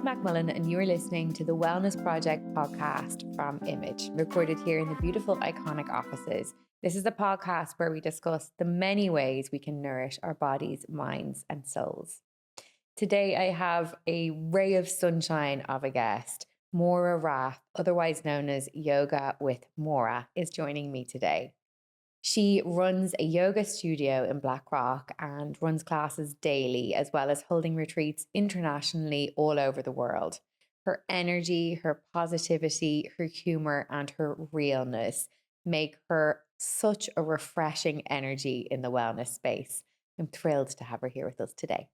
McMullen, and you're listening to the Wellness Project podcast from Image, recorded here in the beautiful, iconic offices. This is a podcast where we discuss the many ways we can nourish our bodies, minds, and souls. Today, I have a ray of sunshine of a guest. Maura Rath, otherwise known as Yoga with Maura, is joining me today. She runs a yoga studio in Blackrock and runs classes daily, as well as holding retreats internationally all over the world. Her energy, her positivity, her humor, and her realness make her such a refreshing energy in the wellness space. I'm thrilled to have her here with us today.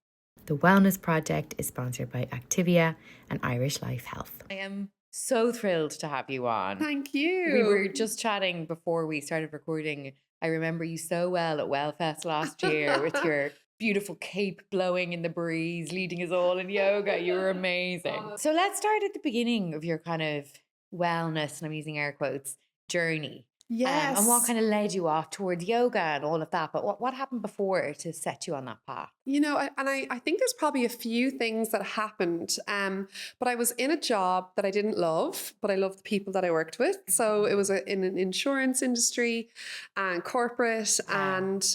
The Wellness Project is sponsored by Activia and Irish Life Health. I am so thrilled to have you on. Thank you. We were just chatting before we started recording. I remember you so well at Wellfest last year with your beautiful cape blowing in the breeze, leading us all in yoga. You were amazing. So let's start at the beginning of your kind of wellness, and I'm using air quotes, journey. Yes. And what kind of led you off towards yoga and all of that? But what happened before to set you on that path? You know, I think there's probably a few things that happened. But I was in a job that I didn't love, but I loved the people that I worked with. So it was in an insurance industry and corporate. And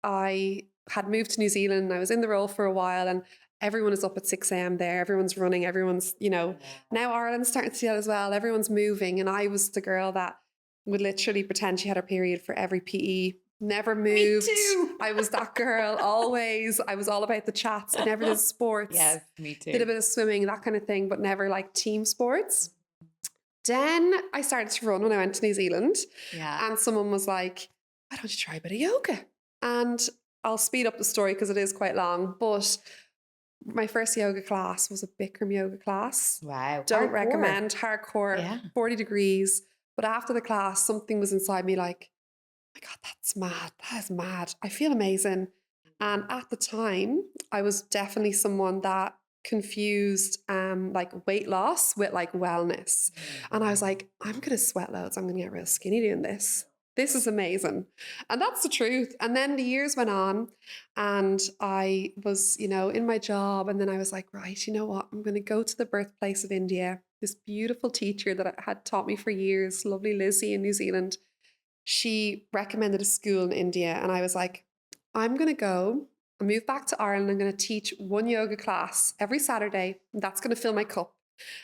I had moved to New Zealand. I was in the role for a while, and everyone is up at 6 a.m. there. Everyone's running. Everyone's, now Ireland's starting to see that as well. Everyone's moving. And I was the girl that would literally pretend she had her period for every PE, never moved. Me too. I was that girl always. I was all about the chats. I never did sports. Yes, me too. Did a bit of swimming, that kind of thing, but never like team sports. Then I started to run when I went to New Zealand. Yeah. And someone was like, why don't you try a bit of yoga? And I'll speed up the story because it is quite long, but my first yoga class was a Bikram yoga class. Wow. Don't Hardcore. recommend, hardcore, Yeah. 40 degrees. But after the class, something was inside me like, oh my God, that's mad. That is mad. I feel amazing. And at the time, I was definitely someone that confused like weight loss with like wellness. And I was like, I'm going to sweat loads. I'm going to get real skinny doing this. This is amazing. And that's the truth. And then the years went on and I was, in my job. And then I was like, right, you know what? I'm going to go to the birthplace of India. This beautiful teacher that had taught me for years, lovely Lizzie in New Zealand. She recommended a school in India. And I was like, I'm going to go and move back to Ireland. I'm going to teach one yoga class every Saturday. And that's going to fill my cup.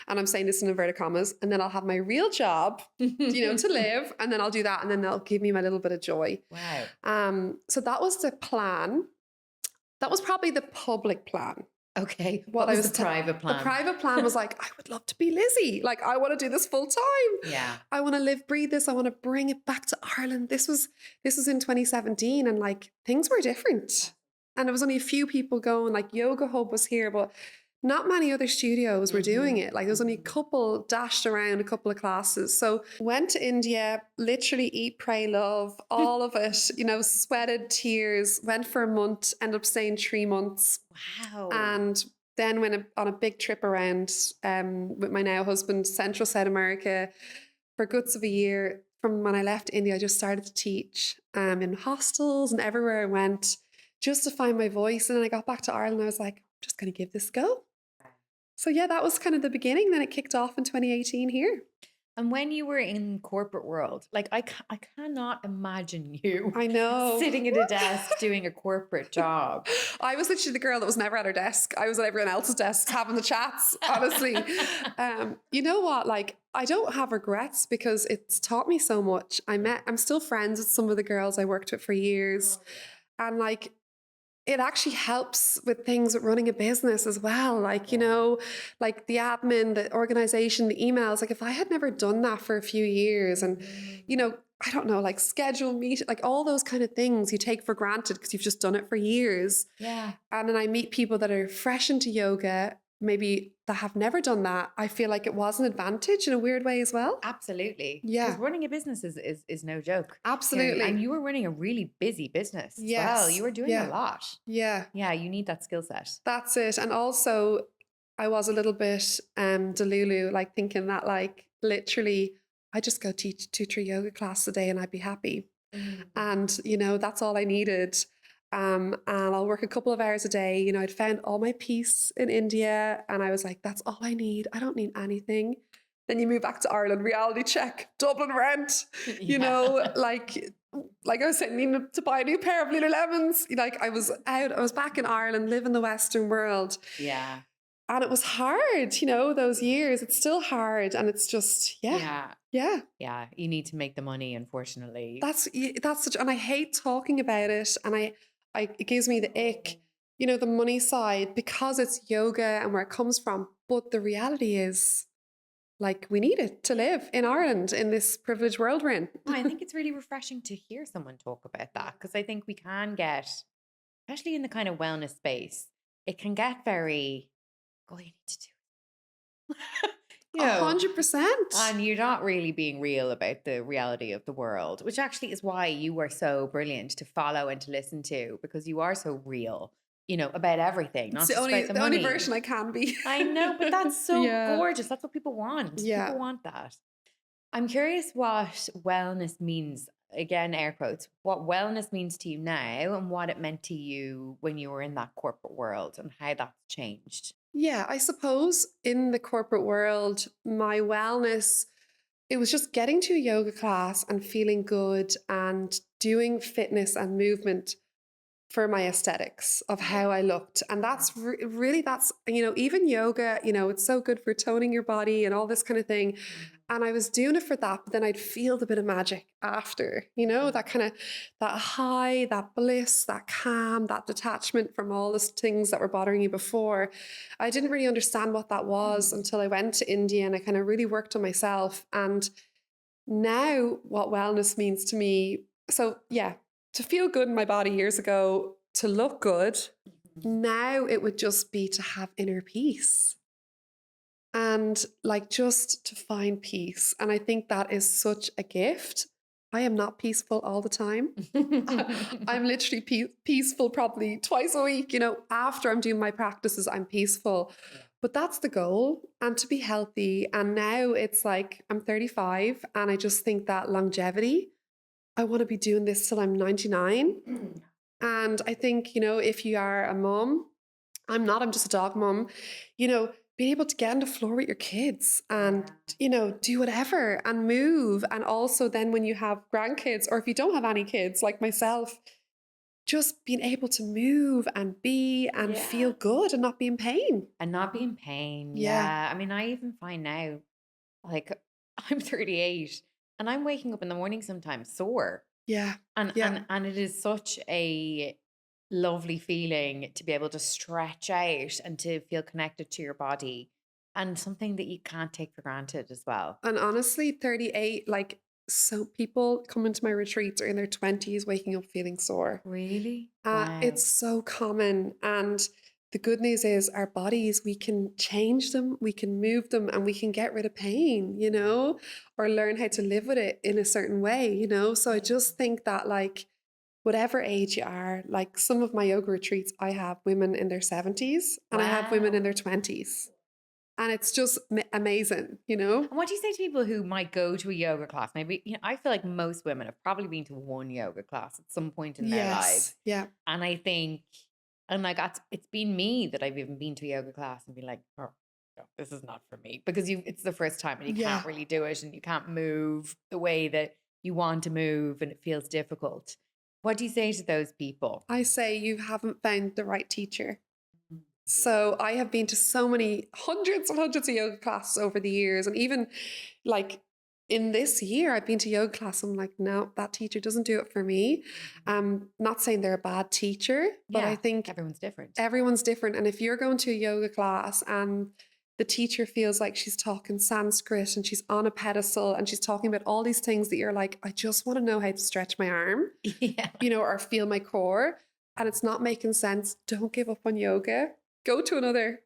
And I'm saying this in inverted commas. And then I'll have my real job, to live. And then I'll do that. And then they'll give me my little bit of joy. Wow. So that was the plan. That was probably the public plan. Okay. What was the private plan? The private plan was like, I would love to be Lizzie. Like, I want to do this full time. Yeah. I want to live, breathe this. I want to bring it back to Ireland. This was in 2017 and like things were different. And there was only a few people going, like Yoga Hub was here, but not many other studios were doing it. Like there was only a couple dashed around, a couple of classes. So went to India, literally eat, pray, love, all of it, sweated, tears, went for a month, ended up staying 3 months. Wow. And then went on a big trip around with my now husband, Central South America for guts of a year. From when I left India, I just started to teach in hostels and everywhere I went just to find my voice. And then I got back to Ireland. I was like, I'm just going to give this a go. So yeah, that was kind of the beginning. Then it kicked off in 2018 here. And when you were in corporate world, like I cannot imagine you I know sitting at a desk doing a corporate job. I was literally the girl that was never at her desk. I was at everyone else's desk having the chats, honestly. You know what? Like, I don't have regrets because it's taught me so much. I'm still friends with some of the girls I worked with for years. And like, it actually helps with things with running a business as well. Like, like the admin, the organization, the emails, like if I had never done that for a few years and, I don't know, like schedule meet, like all those kind of things you take for granted because you've just done it for years. Yeah. And then I meet people that are fresh into yoga, maybe that have never done that. I feel like it was an advantage in a weird way as well. Absolutely. Yeah. Because running a business is no joke. Absolutely. And you were running a really busy business as well. You were doing a lot. Yeah. Yeah, you need that skill set. That's it. And also I was a little bit delulu, like thinking that like literally I just go teach 2-3 yoga classes a day and I'd be happy. And, that's all I needed. And I'll work a couple of hours a day. You know, I'd found all my peace in India and I was like, that's all I need. I don't need anything. Then you move back to Ireland, reality check, Dublin rent, you know, like I was saying, needing to buy a new pair of Lululemons. Like I was back in Ireland, living the Western world. Yeah. And it was hard, you know, those years. It's still hard. And it's just, yeah. Yeah. You need to make the money, unfortunately. That's such, and I hate talking about it. And it gives me the ick, you know, the money side, because it's yoga and where it comes from. But the reality is, like, we need it to live in Ireland in this privileged world we're in. I think it's really refreshing to hear someone talk about that, because I think we can get, especially in the kind of wellness space, it can get very, oh, you need to do it. You know, 100%. and you're not really being real about the reality of the world, which actually is why you were so brilliant to follow and to listen to, because you are so real, you know, about everything, not It's just about the only money. version I can be. I know, but that's so Yeah. gorgeous. That's what people want. Yeah. People want that. I'm curious what wellness means, again, air quotes, what wellness means to you now and what it meant to you when you were in that corporate world and how that's changed. Yeah, I suppose in the corporate world, my wellness, it was just getting to a yoga class and feeling good and doing fitness and movement for my aesthetics of how I looked. And that's really, that's, you know, even yoga, you know, it's so good for toning your body and all this kind of thing. And I was doing it for that, but then I'd feel the bit of magic after, you know, that kind of, that high, that bliss, that calm, that detachment from all the things that were bothering you before. I didn't really understand what that was until I went to India and I kind of really worked on myself. And now what wellness means to me, so yeah, to feel good in my body years ago, to look good, now it would just be to have inner peace. And like just to find peace. And I think that is such a gift. I am not peaceful all the time. I'm literally peaceful probably twice a week. You know, after I'm doing my practices, I'm peaceful. But that's the goal, and to be healthy. And now it's like I'm 35 and I just think that longevity, I want to be doing this till I'm 99. And I think, you know, if you are a mom, I'm not, I'm just a dog mom, you know, being able to get on the floor with your kids and, you know, do whatever and move. And also then when you have grandkids, or if you don't have any kids like myself, just being able to move and be and feel good and not be in pain. And not be in pain. Yeah. Yeah. I mean, I even find now, like, I'm 38 and I'm waking up in the morning sometimes sore. Yeah. And it is such a lovely feeling to be able to stretch out and to feel connected to your body, and something that you can't take for granted as well. And honestly, 38, like, so people come into my retreats are in their 20s waking up feeling sore. Really? It's so common. And the good news is our bodies, we can change them, we can move them, and we can get rid of pain, you know, or learn how to live with it in a certain way, you know. So I just think that, like, whatever age you are, like some of my yoga retreats, I have women in their 70s and I have women in their 20s. And it's just amazing, you know? And what do you say to people who might go to a yoga class? Maybe, you know, I feel like most women have probably been to one yoga class at some point in their lives. Yeah. And I think, and like, it's been me that I've even been to a yoga class and been like, oh, no, this is not for me, because it's the first time and you can't really do it and you can't move the way that you want to move and it feels difficult. What do you say to those people? I say you haven't found the right teacher. So I have been to so many hundreds and hundreds of yoga classes over the years. And even like in this year, I've been to yoga class. I'm like, no, that teacher doesn't do it for me. Not saying they're a bad teacher, but I think everyone's different. Everyone's different. And if you're going to a yoga class and the teacher feels like she's talking Sanskrit and she's on a pedestal and she's talking about all these things that you're like, I just want to know how to stretch my arm, you know, or feel my core, and it's not making sense, don't give up on yoga. Go to another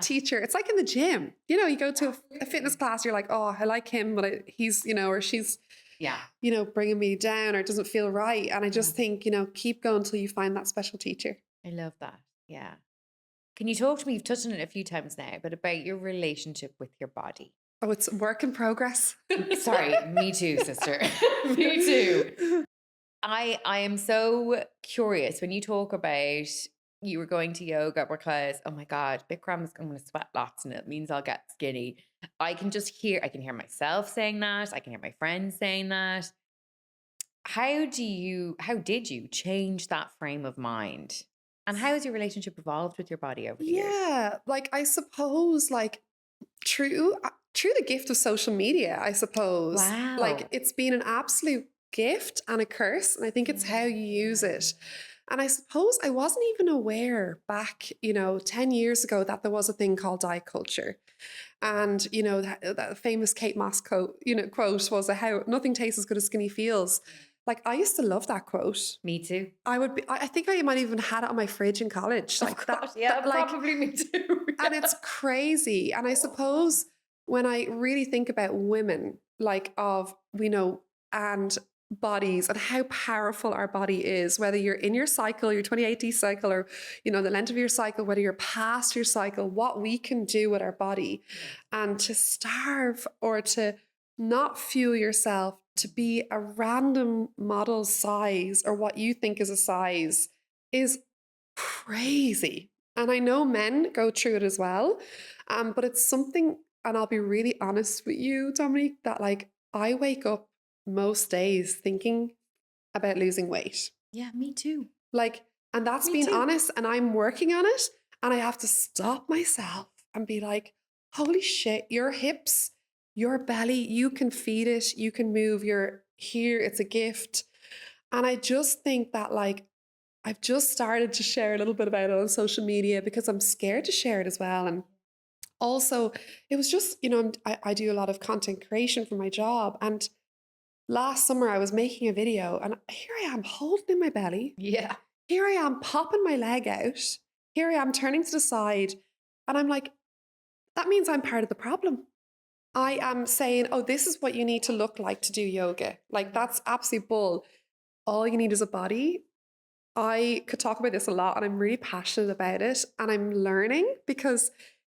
teacher. It's like in the gym, you know, you go to a fitness class, you're like, oh, I like him, but he's, you know, or she's, you know, bringing me down, or it doesn't feel right. And I just think, you know, keep going until you find that special teacher. I love that. Yeah. Can you talk to me, you've touched on it a few times now, but about your relationship with your body? Oh, it's a work in progress. Sorry, me too, sister. Me too. I am so curious when you talk about you were going to yoga because, oh my God, Bikram is going to sweat lots and it means I'll get skinny. I can hear myself saying that. I can hear my friends saying that. How did you change that frame of mind? And how has your relationship evolved with your body over the years? Yeah, like I suppose, like through the gift of social media, I suppose. Like Wow. it's been an absolute gift and a curse, and I think it's how Yeah. you use it. And I suppose I wasn't even aware back, 10 years ago that there was a thing called diet culture. And, that famous Kate Moss quote, quote was how nothing tastes as good as skinny feels. Like I used to love that quote. Me too. I think I might even had it on my fridge in college. Of Like that, course. Yeah, like, probably me too. and it's crazy. And I suppose when I really think about women, like and bodies and how powerful our body is, whether you're in your cycle, your 28-day cycle, or, the length of your cycle, whether you're past your cycle, what we can do with our body, and to starve or to not fuel yourself to be a random model size or what you think is a size is crazy. And I know men go through it as well. But it's something, and I'll be really honest with you, Dominique, that like I wake up most days thinking about losing weight. Yeah, me too. Like, and that's Me being too. honest, and I'm working on it. And I have to stop myself and be like, holy shit, your hips, your belly, you can feed it, you can move, you're here, it's a gift. And I just think that like I've just started to share a little bit about it on social media because I'm scared to share it as well. And also, it was just, I do a lot of content creation for my job. And last summer, I was making a video and here I am holding in my belly. Yeah. Here I am popping my leg out. Here I am turning to the side. And I'm like, that means I'm part of the problem. I am saying, oh, this is what you need to look like to do yoga. Like, that's absolute bull. All you need is a body. I could talk about this a lot and I'm really passionate about it. And I'm learning because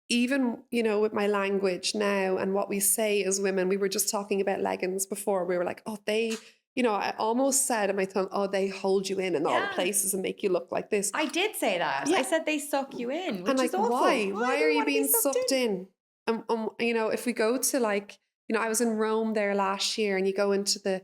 even, with my language now and what we say as women, we were just talking about leggings before. We were like, oh, I almost said in my tongue, oh, they hold you in all the Yeah. places and make you look like this. I did say that. Yeah. I said they suck you in, which And is like, awful. why? I Why don't are you wanna be being sucked in? If we go to like, I was in Rome there last year and you go into the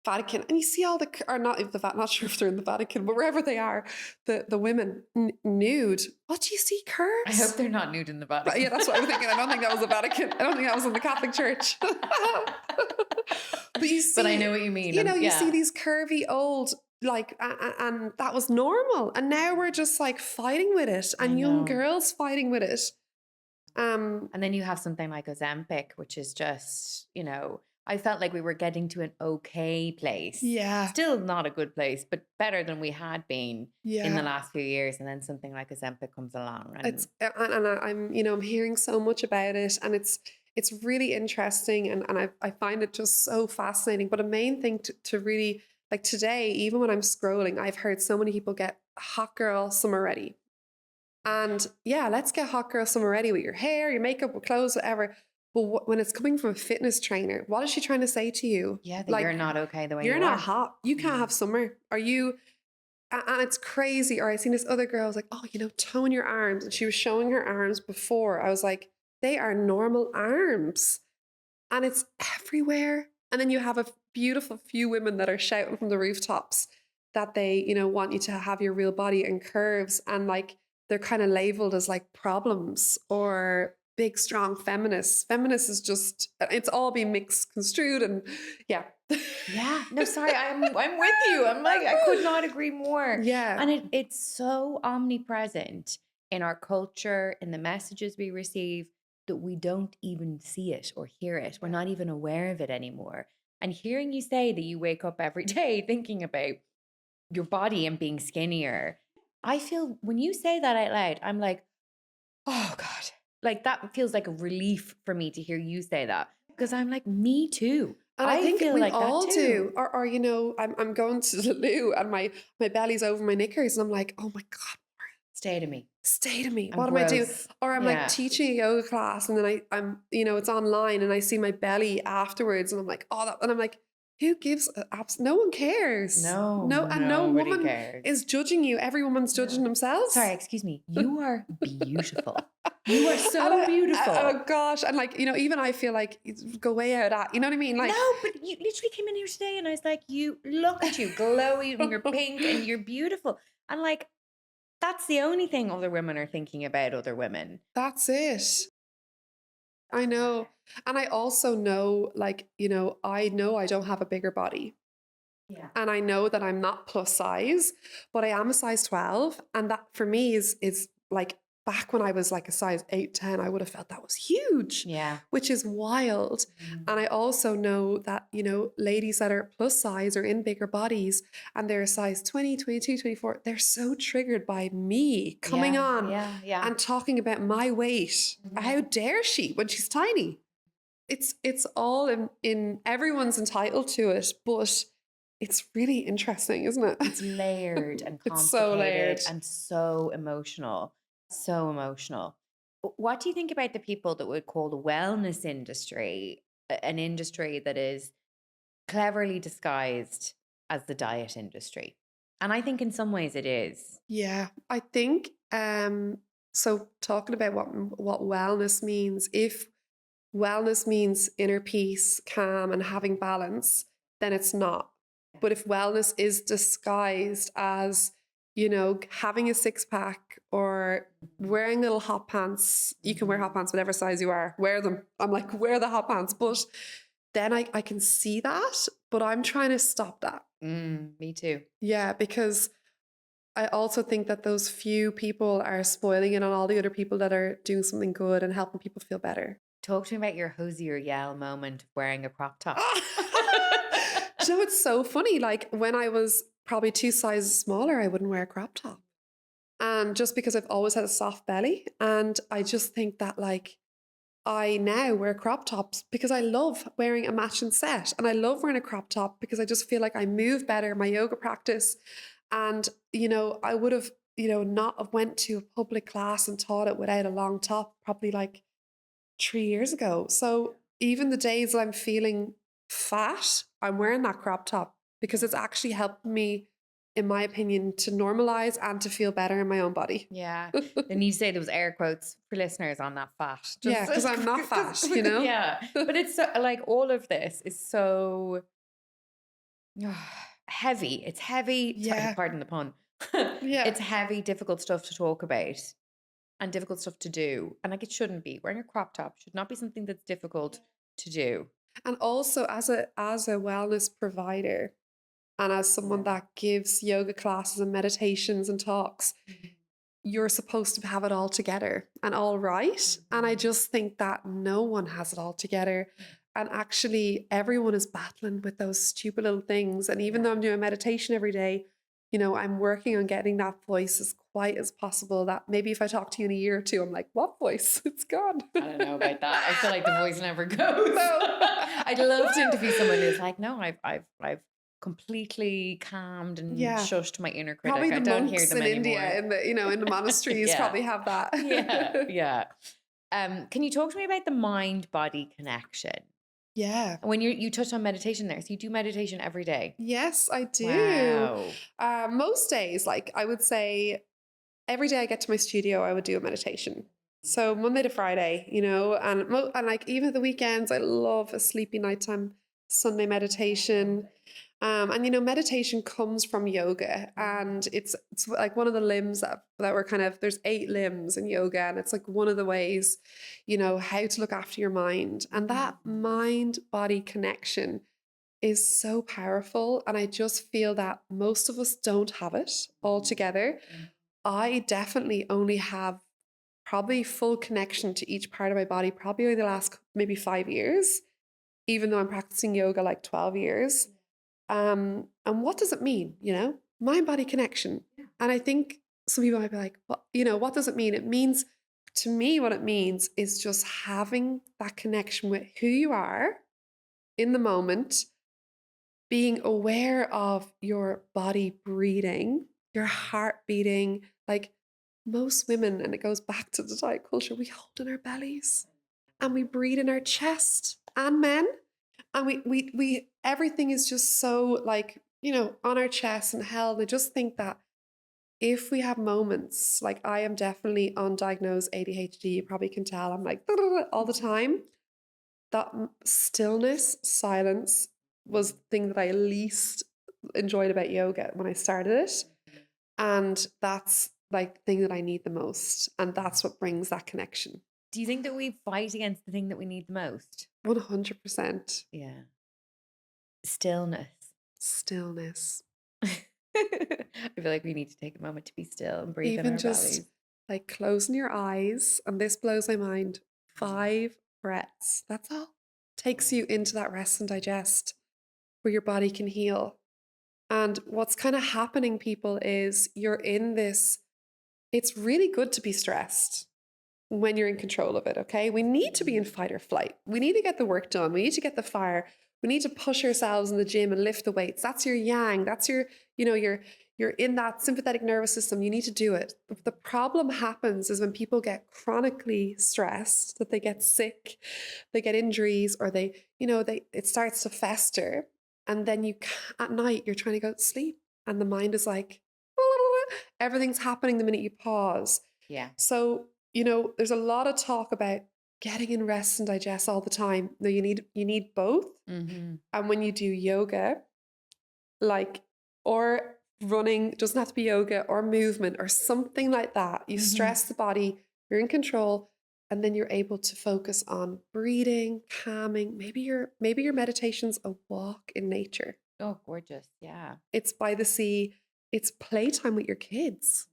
Vatican and you see all or not the not sure if they're in the Vatican, but wherever they are, the women nude. What do you see? Curves? I hope they're not nude in the Vatican. Yeah, that's what I was thinking. I don't think that was the Vatican. I don't think that was in the Catholic Church. But you see, But I know what you mean. you see these curvy old like, and that was normal, and now we're just like fighting with it, and young girls fighting with it. And then you have something like Ozempic, which is just, I felt like we were getting to an okay place. Yeah. Still not a good place, but better than we had been in the Yeah. last few years. And then something like Ozempic comes along. And It's and I'm hearing so much about it, and it's really interesting, and I find it just so fascinating. But a main thing to really like today, even when I'm scrolling, I've heard so many people get hot girl summer ready. And yeah, let's get hot girl summer ready with your hair, your makeup, with clothes, whatever. But when it's coming from a fitness trainer, what is she trying to say to you? yeah, that Like, you're not okay the way you you're are. not hot. You can't have summer. Are you? And it's crazy. Or I seen this other girl, I was like, oh, tone your arms. And she was showing her arms before. I was like, they are normal arms. And it's everywhere. And then you have a beautiful few women that are shouting from the rooftops that they, want you to have your real body and curves. And like, they're kind of labeled as like problems or big, strong feminists. Feminists is just, it's all being mixed, construed. And yeah. Yeah. No, sorry. I'm with you. I'm like, I could not agree more. Yeah. And it's so omnipresent in our culture, in the messages we receive, that we don't even see it or hear it. We're not even aware of it anymore. And hearing you say that you wake up every day thinking about your body and being skinnier, I feel when you say that out loud, I'm like, oh God. Like that feels like a relief for me to hear you say that. Because I'm like, me too. And I think feel we like all that too. do. Or I'm going to the loo and my belly's over my knickers and I'm like, oh my God, Stay to me. stay to me. I'm What am I doing? gross. Or I'm Yeah. like teaching a yoga class and then I'm it's online and I see my belly afterwards and I'm like, oh, that, and I'm like, Who gives no one cares. No, And no nobody woman cares. is judging you. Every woman's judging themselves. Sorry, excuse me. You are beautiful. You are And so beautiful. oh gosh. And like, even I feel like go way out of that. You know what I mean? Like, no, but you literally came in here today and I was like, you look at you, glowy and you're pink and you're beautiful. And like, that's the only thing other women are thinking about other women. that's it. I know. And I also know, like, I know I don't have a bigger body. Yeah. And I know that I'm not plus size, but I am a size 12. And that for me is like back when I was like a size 8, 10, I would have felt that was huge, Yeah. which is wild. And I also know that, ladies that are plus size or in bigger bodies and they're a size 20, 22, 24, they're so triggered by me coming on and talking about my weight. How dare she when she's tiny? It's all in everyone's entitled to it, but it's really interesting, isn't it? It's layered and complicated It's so layered. and so emotional. So emotional. What do you think about the people that would call the wellness industry an industry that is cleverly disguised as the diet industry? And I think in some ways it is. Yeah, I think so talking about what wellness means, if wellness means inner peace, calm and having balance, then it's not. But if wellness is disguised as, having a six pack or wearing little hot pants, you can wear hot pants, whatever size you are, wear them. I'm like, wear the hot pants. But then I can see that, but I'm trying to stop that. Me too. Yeah, because I also think that those few people are spoiling it on all the other people that are doing something good and helping people feel better. Talk to me about your hosier yell moment of wearing a crop top. It's so funny. Like when I was probably 2 sizes smaller, I wouldn't wear a crop top. And just because I've always had a soft belly. And I just think that like I now wear crop tops because I love wearing a matching set. And I love wearing a crop top because I just feel like I move better, my yoga practice. And, I would have, not have went to a public class and taught it without a long top probably like 3 years ago. So even the days that I'm feeling fat, I'm wearing that crop top because it's actually helped me, in my opinion, to normalize and to feel better in my own body. Yeah. Then you say those air quotes for listeners on that fat. Yeah, because I'm not fat, Yeah. But it's so, like all of this is so heavy. It's heavy. Yeah. Sorry, pardon the pun. Yeah. It's heavy, difficult stuff to talk about and difficult stuff to do. And like it shouldn't be. Wearing a crop top should not be something that's difficult to do. And also as a wellness provider and as someone that gives yoga classes and meditations and talks, you're supposed to have it all together and all right. And I just think that no one has it all together. And actually, everyone is battling with those stupid little things. And even though I'm doing meditation every day, I'm working on getting that voice as quiet as possible. That maybe if I talk to you in a year or two, I'm like, what voice? It's gone. I don't know about that. I feel like the voice never goes. No. I'd love to interview someone who's like, no, I've completely calmed and shushed my inner critic. Probably the I don't monks hear them in anymore. India, in the monasteries, probably have that. Yeah. Can you talk to me about the mind-body connection? Yeah. When you touched on meditation there, so you do meditation every day? Yes, I do. Wow. Most days, like I would say, every day I get to my studio, I would do a meditation. So Monday to Friday, and like even the weekends, I love a sleepy nighttime Sunday meditation. And meditation comes from yoga, and it's like one of the limbs that were kind of, there's 8 limbs in yoga, and it's like one of the ways, how to look after your mind. And that mind-body connection is so powerful. And I just feel that most of us don't have it all together. I definitely only have probably full connection to each part of my body probably over the last maybe 5 years, even though I'm practicing yoga like 12 years. And what does it mean? Mind body connection. And I think some people might be like, what does it mean? It means, to me, what it means is just having that connection with who you are in the moment, being aware of your body breathing, your heart beating. Like most women, and it goes back to the diet culture, we hold in our bellies and we breathe in our chest, and men. And we everything is just so like, on our chest and held. I just think that if we have moments, like I am definitely undiagnosed ADHD, you probably can tell I'm like all the time. That stillness, silence was the thing that I least enjoyed about yoga when I started it. And that's like the thing that I need the most. And that's what brings that connection. Do you think that we fight against the thing that we need the most? 100%. Yeah. Stillness. Stillness. I feel like we need to take a moment to be still and breathe in Even our just bellies. like closing your eyes, and this blows my mind. 5 breaths. That's all. Takes you into that rest and digest where your body can heal. And what's kind of happening, people, is you're in this. It's really good to be stressed when you're in control of it, okay? We need to be in fight or flight. We need to get the work done. We need to get the fire. We need to push ourselves in the gym and lift the weights. That's your yang. That's your, you're in that sympathetic nervous system. You need to do it. But the problem happens is when people get chronically stressed, that they get sick, they get injuries, or it starts to fester. And then at night, you're trying to go to sleep. And the mind is like, everything's happening the minute you pause. Yeah. So, there's a lot of talk about getting in rest and digest all the time. No, you need both. Mm-hmm. And when you do yoga, or running, doesn't have to be yoga, or movement or something like that, you stress the body, you're in control, and then you're able to focus on breathing, calming. Maybe your meditation's a walk in nature. Oh, gorgeous. Yeah. It's by the sea. It's playtime with your kids.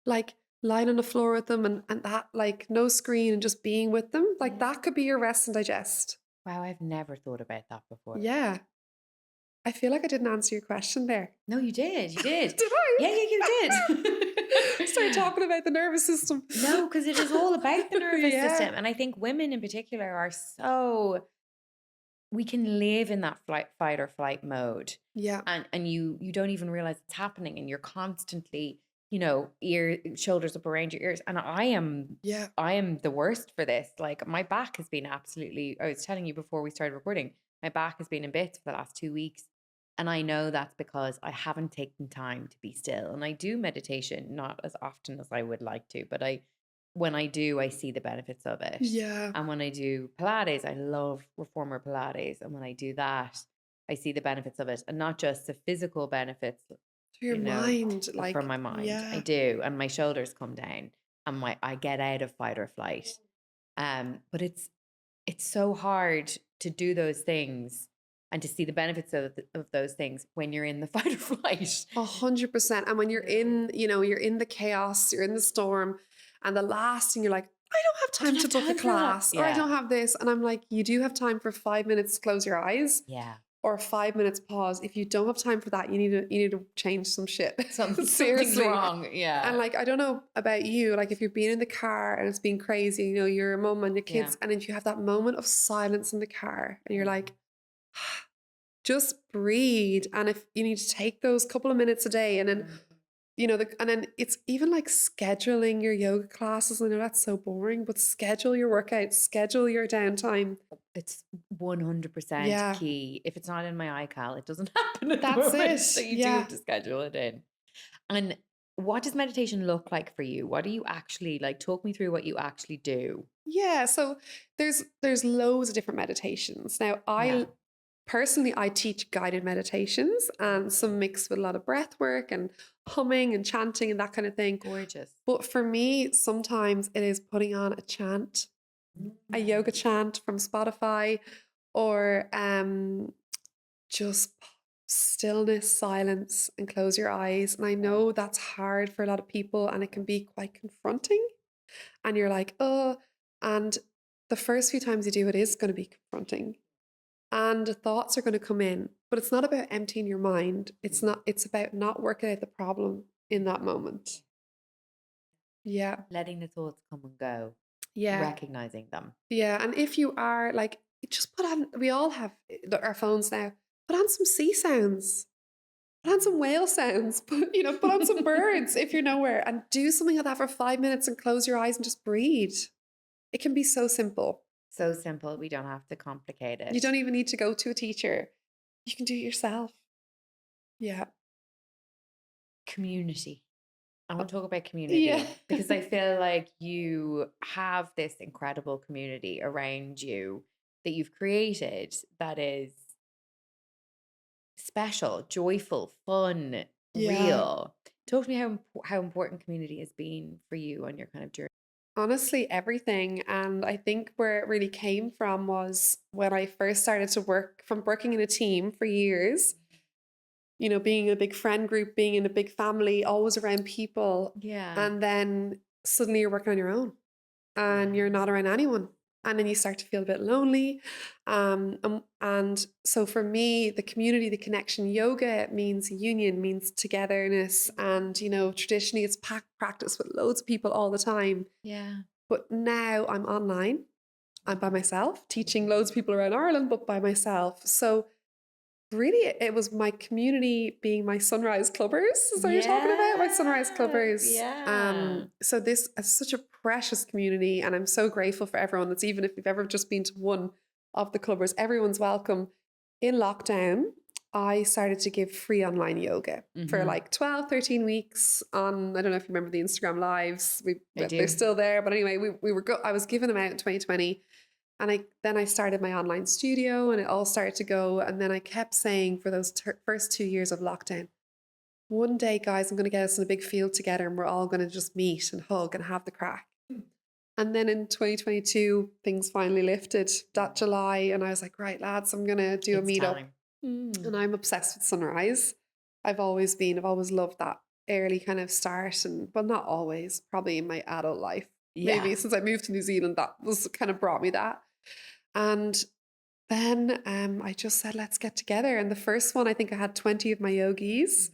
Like lying on the floor with them and that, like, no screen and just being with them. Like that could be your rest and digest. Wow, I've never thought about that before. Yeah. I feel like I didn't answer your question there. No, you did. You did. Did I? Yeah, you did. Start talking about the nervous system. No, because it is all about the nervous Yeah. system. And I think women in particular are so, we can live in that fight or flight mode. Yeah. And you don't even realize it's happening, and you're constantly, shoulders up around your ears. And I am the worst for this. Like my back has been absolutely, I was telling you before we started recording, my back has been in bits for the last 2 weeks. And I know that's because I haven't taken time to be still. And I do meditation, not as often as I would like to, but when I do, I see the benefits of it. Yeah. And when I do Pilates, I love reformer Pilates. And when I do that, I see the benefits of it. And not just the physical benefits To your mind, like for my mind. yeah. I do. And my shoulders come down and I get out of fight or flight. But it's so hard to do those things and to see the benefits of those things when you're in the fight or flight. 100%. And when you're in, you're in the chaos, you're in the storm, and the last thing you're like, I don't have time to book a class, or I don't have this. And I'm like, you do have time for 5 minutes to close your eyes. Yeah. Or 5 minutes pause. If you don't have time for that, you need to change some shit. Something's wrong. Yeah. And like, I don't know about you, like if you're being in the car and it's been crazy, you're a mum and your kids, and if you have that moment of silence in the car and you're like, just breathe. And if you need to take those couple of minutes a day, and then and then it's even like scheduling your yoga classes. I know that's so boring, but schedule your workouts, schedule your downtime. It's 100% key. If it's not in my iCal, it doesn't happen at That's the moment. it. So you do have to schedule it in. And what does meditation look like for you? What do you actually, like, talk me through what you actually do? Yeah, so there's loads of different meditations. Now, personally, I teach guided meditations, and some mixed with a lot of breath work and humming and chanting and that kind of thing. Gorgeous. But for me, sometimes it is putting on a chant, a yoga chant from Spotify, or just stillness, silence, and close your eyes. And I know that's hard for a lot of people, and it can be quite confronting. And you're like, oh, and the first few times you do it is going to be confronting. And the thoughts are going to come in, but it's not about emptying your mind. It's about not working out the problem in that moment. Yeah. Letting the thoughts come and go. Yeah. Recognizing them. Yeah. And if you are like, just put on, we all have our phones now, put on some sea sounds, put on some whale sounds, put on some birds if you're nowhere, and do something like that for 5 minutes and close your eyes and just breathe. It can be so simple. So simple. We don't have to complicate it. You don't even need to go to a teacher. You can do it yourself. Yeah. Community. I want to talk about community Yeah. because I feel like you have this incredible community around you that you've created that is special, joyful, fun, Yeah. real. Talk to me how important community has been for you on your kind of journey. Honestly, everything. And I think where it really came from was when I first started to work from working in a team for years, being in a big friend group, being in a big family, always around people. Yeah. And then suddenly you're working on your own and you're not around anyone. And then you start to feel a bit lonely. And so for me, the community, the connection, yoga means union, means togetherness. And, traditionally it's packed practice with loads of people all the time. Yeah. But now I'm online. I'm by myself, teaching loads of people around Ireland, but by myself. So really, it was my community being my sunrise clubbers. Is what you're talking about? My sunrise clubbers. Yeah. So this is such a precious community, and I'm so grateful for everyone. That's even if you've ever just been to one of the clubbers, everyone's welcome. In lockdown, I started to give free online yoga for like 12, 13 weeks on, I don't know if you remember the Instagram lives. They're still there. But anyway, I was giving them out in 2020. And then I started my online studio and it all started to go. And then I kept saying for those first 2 years of lockdown, one day, guys, I'm going to get us in a big field together and we're all going to just meet and hug and have the crack. And then in 2022, things finally lifted that July. And I was like, right, lads, I'm going to do a meetup. And I'm obsessed with sunrise. I've always loved that early kind of start. And well, not always, probably in my adult life. Yeah. Maybe since I moved to New Zealand, that was kind of brought me that. And then I just said, let's get together. And the first one, I think I had 20 of my yogis.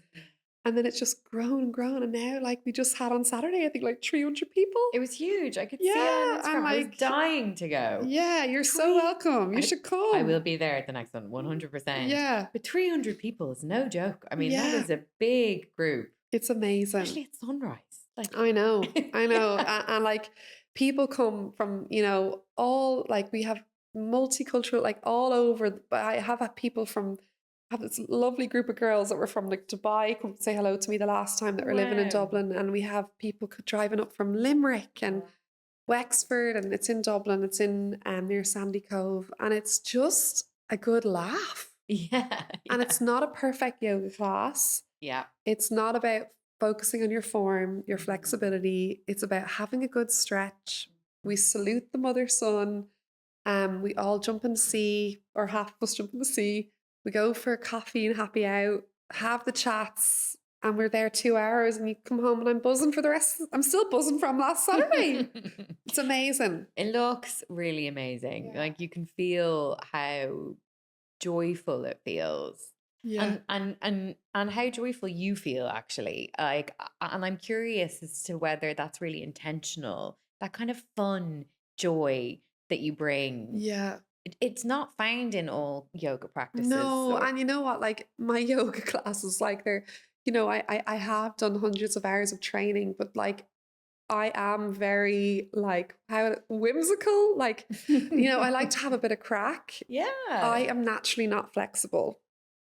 And then it's just grown and grown. And now, like, we just had on Saturday, I think like 300 people. It was huge. I could see it on Instagram. I was dying to go. Yeah, you're so welcome. You should come. I will be there at the next one, 100%. Yeah. But 300 people is no joke. I mean, that is a big group. It's amazing. Especially at sunrise. Like I know. and like people come from, all, like we have multicultural, like all over. But I have had people I have this lovely group of girls that were from like Dubai come say hello to me the last time that were living in Dublin. And we have people driving up from Limerick and Wexford, and it's in Dublin. It's in near Sandy Cove. And it's just a good laugh. Yeah. And it's not a perfect yoga class. Yeah. It's not about focusing on your form, your flexibility. It's about having a good stretch. We salute the mother sun. We all jump in the sea, or half of us jump in the sea. We go for coffee and happy out, have the chats, and we're there 2 hours and you come home and I'm buzzing for the rest. I'm still buzzing from last Saturday. It's amazing. It looks really amazing. Yeah. Like you can feel how joyful it feels. Yeah. And how joyful you feel actually. Like, and I'm curious as to whether that's really intentional, that kind of fun joy that you bring. Yeah. It's not found in all yoga practices. No, and you know what? Like my yoga classes, like they're, I have done hundreds of hours of training, but like I am very like whimsical. Like, I like to have a bit of crack. Yeah. I am naturally not flexible.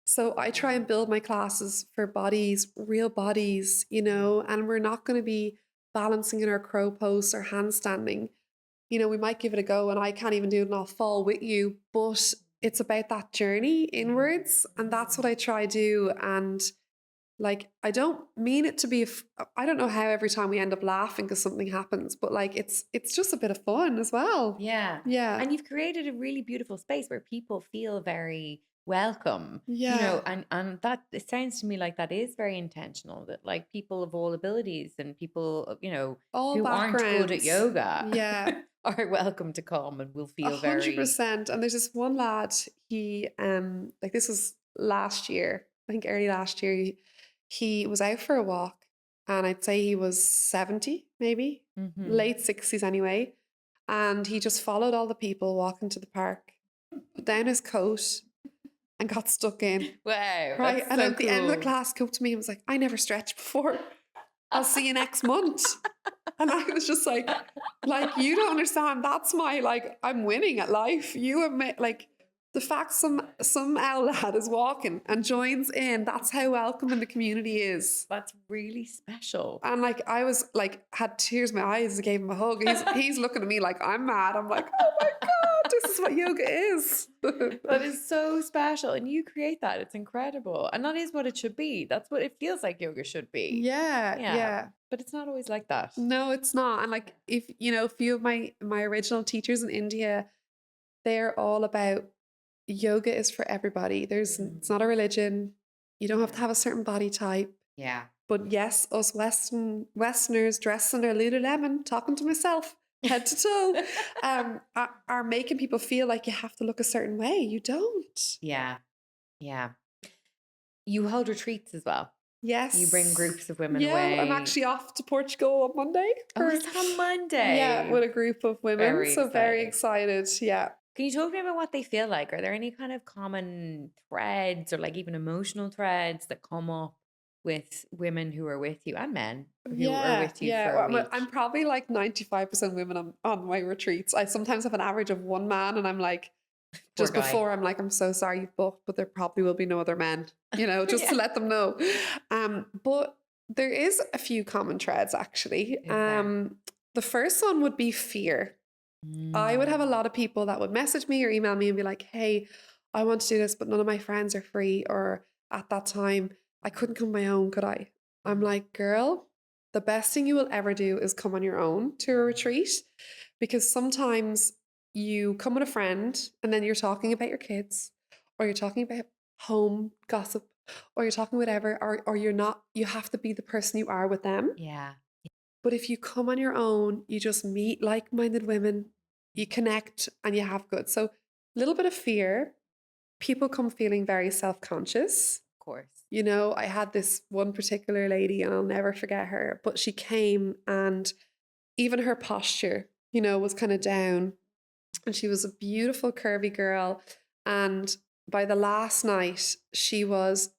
So I try and build my classes for bodies, real bodies, and we're not going to be balancing in our crow pose or handstanding. We might give it a go and I can't even do it and I'll fall with you, but it's about that journey inwards. And that's what I try to do. And like, I don't mean it to be, I don't know how every time we end up laughing because something happens, but like, it's just a bit of fun as well. Yeah. Yeah. And you've created a really beautiful space where people feel very welcome. Yeah. And that, it sounds to me like that is very intentional, that like people of all abilities and people, all who aren't good at yoga. Yeah. are welcome to come and will feel 100%. And there's this one lad, he like this was last year, I think early last year, he was out for a walk and I'd say he was 70 maybe, late 60s anyway, and he just followed all the people walking to the park, put down his coat and got stuck in. Wow. Right. And so at the end of the class, came up to me and was like, I never stretched before. I'll see you next month. And I was just like, you don't understand. That's my, like, I'm winning at life. You have made, like, the fact some owl lad is walking and joins in, that's how welcoming the community is. That's really special. And like, I was like, had tears in my eyes, gave him a hug. He's looking at me like I'm mad. I'm like, oh my God, this is what yoga is. That is so special. And you create that. It's incredible. And that is what it should be. That's what it feels like yoga should be. Yeah. But it's not always like that. No, it's not. And like, if you know, a few of my original teachers in India, they're all about yoga is for everybody. It's not a religion. You don't have to have a certain body type. Yeah. But yes, us Westerners dressing our Lululemon, talking to myself, head to toe, are making people feel like you have to look a certain way. You don't. Yeah. Yeah. You hold retreats as well. Yes. You bring groups of women yeah, away. I'm actually off to Portugal on Monday. Is that on Monday? Yeah, with a group of women. Very excited. Yeah. Can you talk to me about what they feel like? Are there any kind of common threads or like even emotional threads that come up with women who are with you and men who are with you for a week? I'm probably like 95% women on my retreats. I sometimes have an average of one man and I'm like, just before I'm like, I'm so sorry you've booked, but there probably will be no other men, you know, just to let them know. But there is a few common threads actually. The first one would be fear. I would have a lot of people that would message me or email me and be like, hey, I want to do this, but none of my friends are free. Or at that time, I couldn't come on my own, could I? I'm like, girl, the best thing you will ever do is come on your own to a retreat, because sometimes you come with a friend and then you're talking about your kids, or you're talking about home gossip, or you're talking whatever, or you're not, you have to be the person you are with them. Yeah. But if you come on your own, you just meet like-minded women, you connect and you have good. So a little bit of fear. People come feeling very self-conscious. Of course. You know, I had this one particular lady and I'll never forget her, but she came and even her posture, you know, was kind of down. And she was a beautiful, curvy girl. And by the last night, she was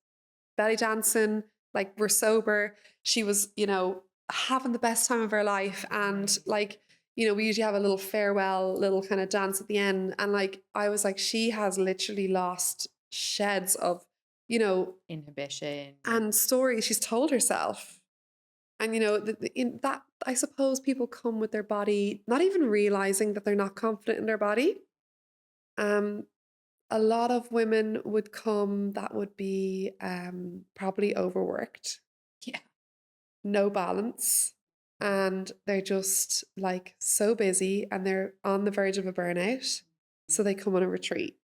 belly dancing, like we're sober. She was, you know, having the best time of her life. And like, you know, we usually have a little farewell, little kind of dance at the end. And like, I was like, she has literally lost sheds of, you know, inhibition and stories she's told herself. And, you know, in that, I suppose people come with their body, not even realizing that they're not confident in their body. A lot of women would come that would be probably overworked. Yeah. No balance. And they're just like so busy and they're on the verge of a burnout. So they come on a retreat.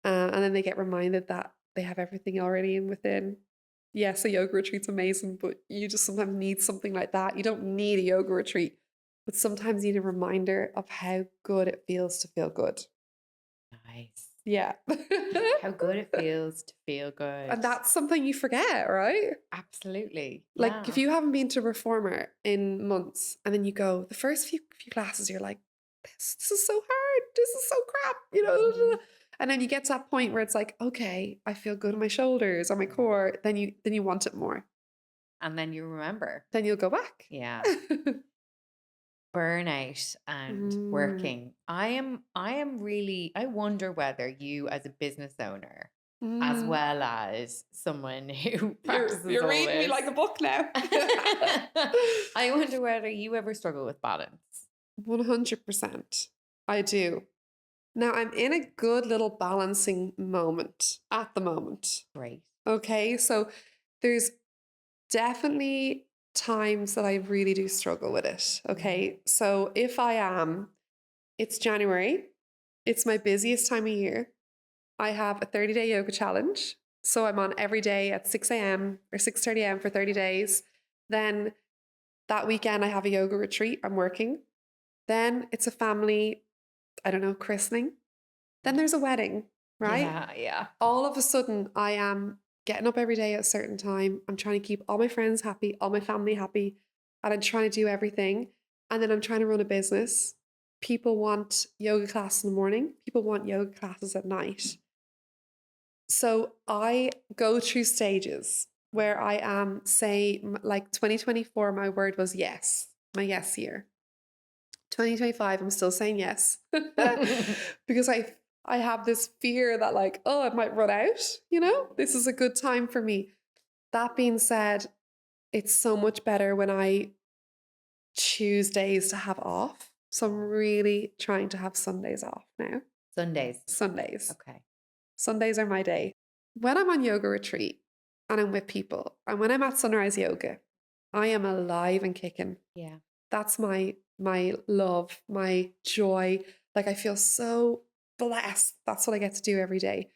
And then they get reminded that they have everything already in within. Yes, a yoga retreat's amazing, but you just sometimes need something like that. You don't need a yoga retreat, but sometimes you need a reminder of how good it feels to feel good. Nice. Yeah. How good it feels to feel good. And that's something you forget, right? Absolutely. Like if you haven't been to Reformer in months and then you go, the first few classes, you're like, this is so hard. This is so crap, you know? And then you get to that point where it's like, okay, I feel good in my shoulders or my core. Then you want it more. And then you remember. Then you'll go back. Yeah. Burnout and working. I wonder whether you as a business owner, as well as someone who practices you're all reading me this, like a book now. I wonder whether you ever struggle with balance. 100%. I do. Now I'm in a good little balancing moment at the moment. Great. Okay, so there's definitely times that I really do struggle with it. Okay, so if it's January, it's my busiest time of year. I have a 30-day yoga challenge. So I'm on every day at 6 a.m. or 6:30 a.m. for 30 days. Then that weekend I have a yoga retreat. I'm working. Then it's a family, I don't know, christening. Then there's a wedding, right? Yeah. All of a sudden I am getting up every day at a certain time. I'm trying to keep all my friends happy, all my family happy, and I'm trying to do everything. And then I'm trying to run a business. People want yoga class in the morning. People want yoga classes at night. So I go through stages where I am, say, like 2024, my word was yes. my yes year. 2025, I'm still saying yes because I have this fear that like, oh, it might run out, you know? This is a good time for me. That being said, it's so much better when I choose days to have off. So I'm really trying to have Sundays off now. Sundays. Sundays. Okay. Sundays are my day. When I'm on yoga retreat and I'm with people, and when I'm at sunrise yoga, I am alive and kicking. Yeah. That's my love, my joy. Like I feel so blessed. That's what I get to do every day.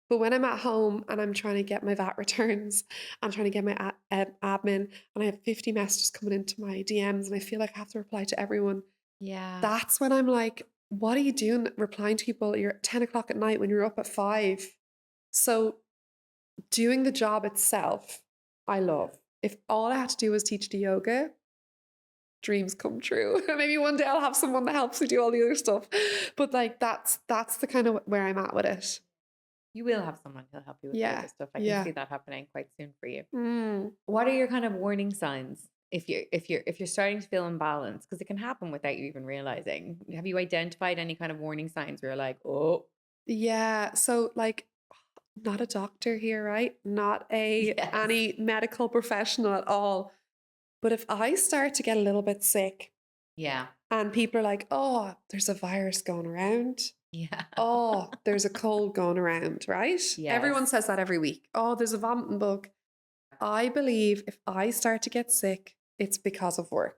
But when I'm at home and I'm trying to get my VAT returns, I'm trying to get my admin, and I have 50 messages coming into my DMs, and I feel like I have to reply to everyone. Yeah. That's when I'm like, what are you doing replying to people? You're at 10 o'clock at night when you're up at 5. So doing the job itself, I love. If all I had to do was teach the yoga, dreams come true. Maybe one day I'll have someone that helps me do all the other stuff. But like that's the kind of where I'm at with it. You will have someone who'll help you with the Yeah. yoga stuff. I can Yeah. see that happening quite soon for you. Mm. What are your kind of warning signs if you're starting to feel imbalanced? Because it can happen without you even realizing. Have you identified any kind of warning signs where you're like, oh, Yeah. So like not a doctor here, right? Not yes. any medical professional at all. But if I start to get a little bit sick Yeah. and people are like, oh, there's a virus going around. Yeah. Oh, there's a cold going around, right? Everyone Yes. says that every week. Oh, there's a vomiting bug. I believe if I start to get sick, it's because of work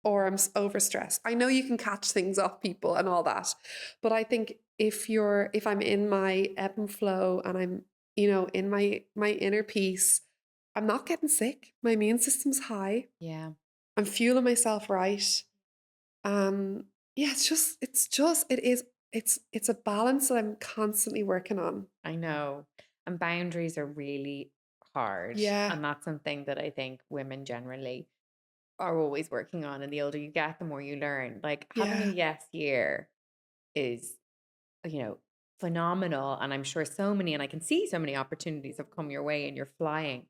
or I'm overstressed. I know you can catch things off people and all that, but I think if I'm in my ebb and flow and I'm, in my inner peace, I'm not getting sick. My immune system's high. Yeah. I'm fueling myself right. Yeah, it's a balance that I'm constantly working on. I know. And boundaries are really hard. Yeah. And that's something that I think women generally are always working on. And the older you get, the more you learn. Like having a Yeah. yes year is, phenomenal. And I'm sure and I can see so many opportunities have come your way and you're flying.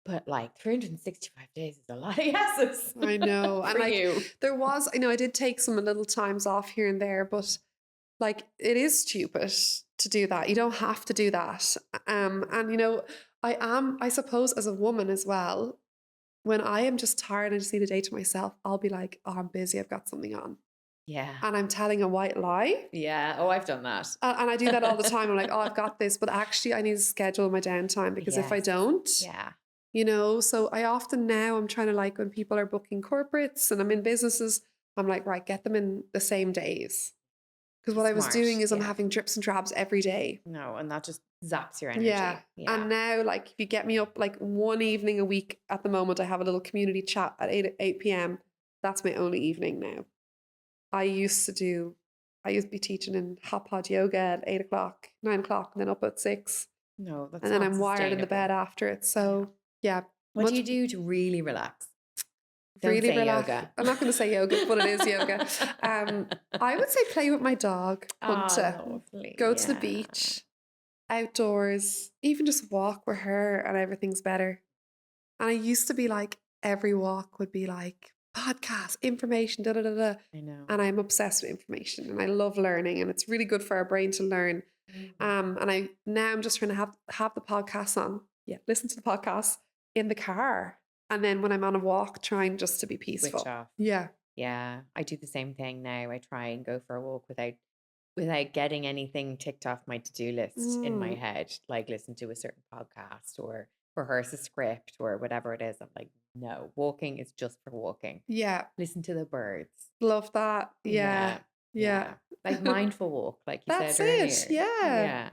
But like 365 days is a lot of yeses. I know. And for like you. I did take some little times off here and there, but like it is stupid to do that. You don't have to do that. And I suppose as a woman as well, when I am just tired and I just need a day to myself, I'll be like, oh, I'm busy, I've got something on. Yeah. And I'm telling a white lie. Yeah. Oh, I've done that. And I do that all the time. I'm like, oh, I've got this. But actually, I need to schedule my downtime because if I Yes. don't, Yeah. so I often now I'm trying to like when people are booking corporates and I'm in businesses, I'm like, right, get them in the same days. Because what I was Smart, doing is I'm yeah. having drips and drabs every day. No, and that just zaps your energy. Yeah. Yeah. And now, like, if you get me up like one evening a week at the moment, I have a little community chat at 8 p.m. That's my only evening now. I used to be teaching in hot pod yoga at 8 o'clock, 9 o'clock, and then up at 6. No, that's And then not I'm wired in the bed sustainable. after it. So, yeah. What do much- you do to really relax? Don't really say relax. yoga. I'm not going to say yoga, but it is yoga. I would say play with my dog, Hunter. Lovely. Go to the Yeah. beach, outdoors, even just walk with her, and everything's better. And I used to be like, every walk would be like podcast, information, da da da da. I know. And I'm obsessed with information, and I love learning, and it's really good for our brain to learn. And I'm just trying to have the podcast on. Yeah, listen to the podcast in the car. And then when I'm on a walk, trying just to be peaceful. Switch off. Yeah. Yeah. I do the same thing now. I try and go for a walk without getting anything ticked off my to-do list in my head, like listen to a certain podcast or rehearse a script or whatever it is. I'm like, no, walking is just for walking. Yeah. Listen to the birds. Love that. Yeah. Yeah. Like mindful walk, like you That's said earlier. it. Yeah. Yeah.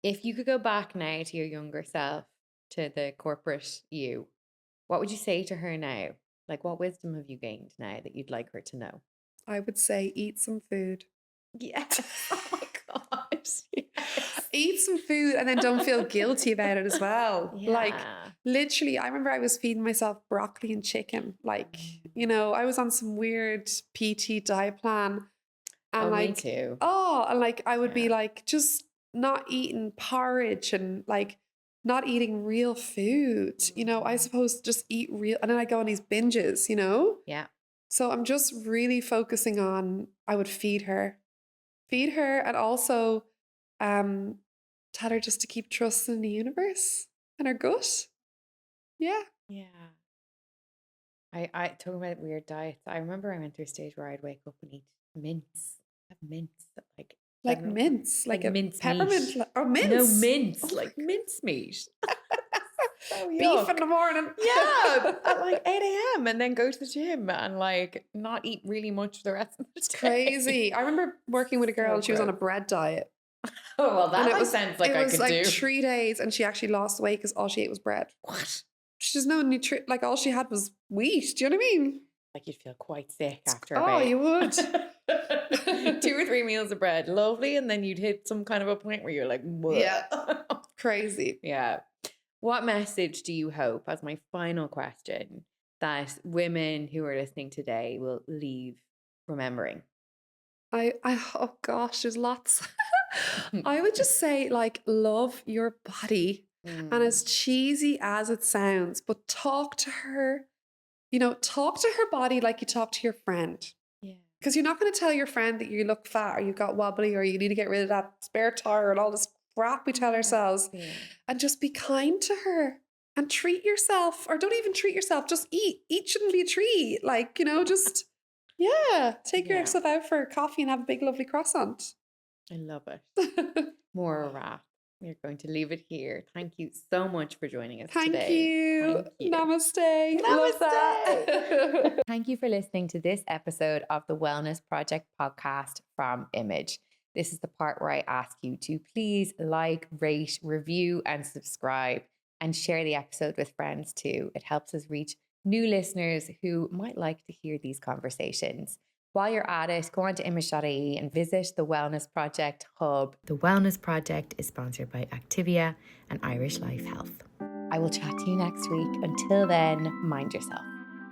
If you could go back now to your younger self, to the corporate you, what would you say to her now? Like, what wisdom have you gained now that you'd like her to know? I would say eat some food. Yes. Oh my God. Yes. Eat some food and then don't feel guilty about it as well. Like Yeah. literally, I remember I was feeding myself broccoli and chicken. Like, I was on some weird PT diet plan. And Oh, me like, too. and like I would be Yeah. like just not eating porridge and like not eating real food. I suppose just eat real, and then I go on these binges, Yeah. So I'm just really focusing on, I would feed her, and also um, tell her just to keep trusting the universe and her gut. Yeah. Yeah. I talking about weird diets. I remember I went through a stage where I'd wake up and eat mince. Have mince at like Like 7 o'clock. mince, Like like a mince peppermint, meat. or No mince. mince, Oh, like mince meat. So beef in yuck. the morning. Yeah, at like 8 a.m. and then go to the gym and like not eat really much for the rest of the It's day. crazy. I remember working with a girl So and she was on a gross. bread diet. Oh, well, And that like sounds like it I was could like do. 3 days, and she actually lost weight because all she ate was bread. What? She's no like all she had was wheat. Do you know what I mean? Like you'd feel quite sick after Oh, about you would. 2 or 3 meals of bread. Lovely. And then you'd hit some kind of a point where you're like, Yeah. "Bleh." Crazy. Yeah. What message do you hope, as my final question, that women who are listening today will leave remembering? Oh gosh, there's lots. I would just say, like, love your body. And as Mm, cheesy as it sounds, but talk to her, talk to her body like you talk to your friend. yeah. Because you're not going to tell your friend that you look fat or you've got wobbly or you need to get rid of that spare tire and all this crap we tell ourselves. Yeah. And just be kind to her and treat yourself, or don't even treat yourself, just eat. Eat shouldn't be a treat. Like, just, yeah, take Yeah. yourself out for coffee and have a big, lovely croissant. I love it. Maura Rath. We're going to leave it here. Thank you so much for joining us Thank today. you. Thank you. Namaste. Love that. Thank you for listening to this episode of the Wellness Project podcast from Image. This is the part where I ask you to please like, rate, review, and subscribe, and share the episode with friends too. It helps us reach new listeners who might like to hear these conversations. While you're at it, go on to image.ie and visit the Wellness Project Hub. The Wellness Project is sponsored by Activia and Irish Life Health. I will chat to you next week. Until then, mind yourself.